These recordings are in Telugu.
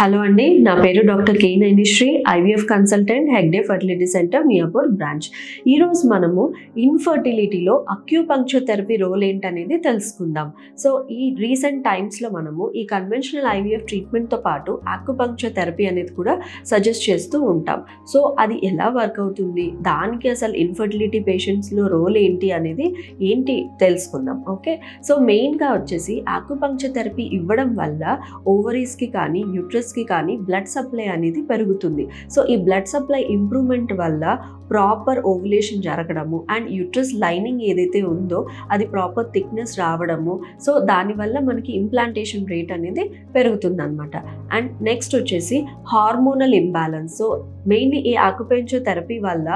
హలో అండి, నా పేరు doctor K Nainishree, IVF consultant, Hegde fertility centre, Miyapur branch. ఈరోజు మనము ఇన్ఫర్టిలిటీలో అక్యూపంక్చర్ థెరపీ రోల్ ఏంటనేది తెలుసుకుందాం. సో ఈ రీసెంట్ టైమ్స్లో మనము ఈ కన్వెన్షనల్ ఐవీఎఫ్ ట్రీట్మెంట్తో పాటు అక్యూపంక్చర్ థెరపీ అనేది కూడా సజెస్ట్ చేస్తూ ఉంటాం. సో అది ఎలా వర్క్ అవుతుంది, దానికి అసలు ఇన్ఫర్టిలిటీ పేషెంట్స్లో రోల్ ఏంటి అనేది తెలుసుకుందాం. ఓకే, సో మెయిన్గా వచ్చేసి అక్యూపంక్చర్ థెరపీ ఇవ్వడం వల్ల ఓవరీస్కి కానీ యూట్రస్కి కానీ బ్లడ్ సప్లై అనేది పెరుగుతుంది. సో ఈ బ్లడ్ సప్లై ఇంప్రూవ్మెంట్ వల్ల ప్రాపర్ ఓవులేషన్ జరగడము అండ్ యూట్రస్ లైనింగ్ ఏదైతే ఉందో అది ప్రాపర్ థిక్నెస్ రావడము, సో దానివల్ల మనకి ఇంప్లాంటేషన్ రేట్ అనేది పెరుగుతుంది అనమాట. అండ్ నెక్స్ట్ వచ్చేసి హార్మోనల్ ఇంబ్యాలెన్స్. సో మెయిన్లీ ఈ అక్యుపెంచర్ థెరపీ వల్ల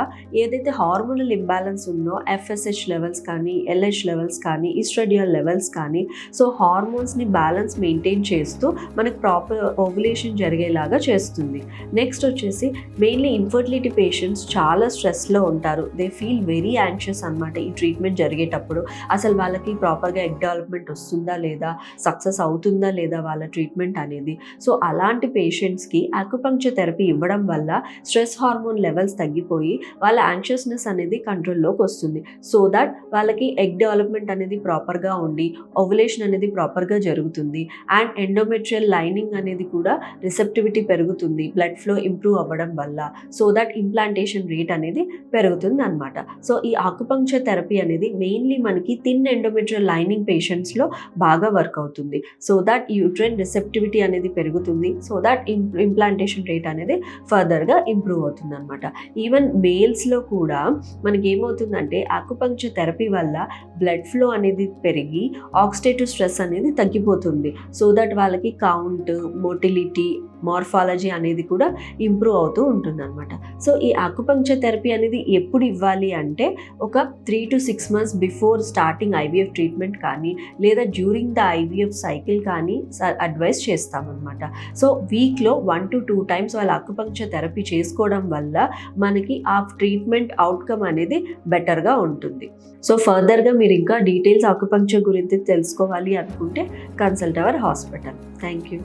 ఏదైతే హార్మోనల్ ఇంబ్యాలెన్స్ ఉందో ఎఫ్ఎస్హెచ్ లెవెల్స్ కానీ ఎల్హెచ్ లెవెల్స్ కానీ ఈస్ట్రోడియల్ లెవెల్స్ కానీ, సో హార్మోన్స్ని బ్యాలెన్స్ మెయింటైన్ చేస్తూ మనకు ప్రాపర్ ఓవులేషన్ జరిగేలాగా చేస్తుంది. నెక్స్ట్ వచ్చేసి మెయిన్లీ ఇన్ఫర్టిలిటీ పేషెంట్స్ చాలా స్ట్రెస్లో ఉంటారు. దే ఫీల్ వెరీ యాంగ్షియస్ అనమాట ఈ ట్రీట్మెంట్ జరిగేటప్పుడు. అసలు వాళ్ళకి ప్రాపర్గా ఎగ్ డెవలప్మెంట్ వస్తుందా లేదా, సక్సెస్ అవుతుందా లేదా వాళ్ళ ట్రీట్మెంట్ అనేది. సో అలాంటి పేషెంట్స్కి అక్యుపంక్చర్ థెరపీ ఇవ్వడం వల్ల స్ట్రెస్ హార్మోన్ లెవెల్స్ తగ్గిపోయి వాళ్ళ యాంగ్షియస్నెస్ అనేది కంట్రోల్లోకి వస్తుంది. సో దట్ వాళ్ళకి ఎగ్ డెవలప్మెంట్ అనేది ప్రాపర్గా ఉండి ఓవులేషన్ అనేది ప్రాపర్గా జరుగుతుంది. అండ్ ఎండోమెట్రియల్ లైనింగ్ అనేది కూడా రిసెప్టివిటీ పెరుగుతుంది బ్లడ్ ఫ్లో ఇంప్రూవ్ అవ్వడం వల్ల. సో దట్ ఇంప్లాంటేషన్ రేట్ అనేది పెరుగుతుంది అనమాట. సో ఈ అక్యుపంక్చర్ థెరపీ అనేది మెయిన్లీ మనకి థిన్ ఎండోమెట్రియల్ లైనింగ్ పేషెంట్స్లో బాగా వర్క్ అవుతుంది. సో దట్ యూట్రైన్ రిసెప్టివిటీ అనేది పెరుగుతుంది. సో దట్ ఇంప్లాంటేషన్ రేట్ అనేది ఫర్దర్గా ఇంప్రూవ్ అవుతుంది అనమాట. ఈవెన్ మేల్స్లో కూడా మనకి ఏమవుతుందంటే అక్యుపంక్చర్ థెరపీ వల్ల బ్లడ్ ఫ్లో అనేది పెరిగి ఆక్సిడేటివ్ స్ట్రెస్ అనేది తగ్గిపోతుంది. సో దట్ వాళ్ళకి కౌంట్, మోటిలిటీ, మార్ఫాలజీ అనేది కూడా ఇంప్రూవ్ అవుతూ ఉంటుంది అనమాట. సో ఈ అక్యుపంక్చర్ థెరపీ అనేది ఎప్పుడు ఇవ్వాలి అంటే ఒక 3 to 6 months before starting IVF treatment కానీ లేదా డ్యూరింగ్ ద ఐవీఎఫ్ సైకిల్ కానీ అడ్వైస్ చేస్తామన్నమాట. సో వీక్లో 1 to 2 times వాళ్ళ అక్యుపంక్చర్ థెరపీ చేసుకోవడం వల్ల మనకి ఆ ట్రీట్మెంట్ అవుట్కమ్ అనేది బెటర్గా ఉంటుంది. సో ఫర్దర్గా మీరు ఇంకా డీటెయిల్స్ అక్యుపంక్చర్ గురించి తెలుసుకోవాలి అనుకుంటే consult our hospital. Thank you.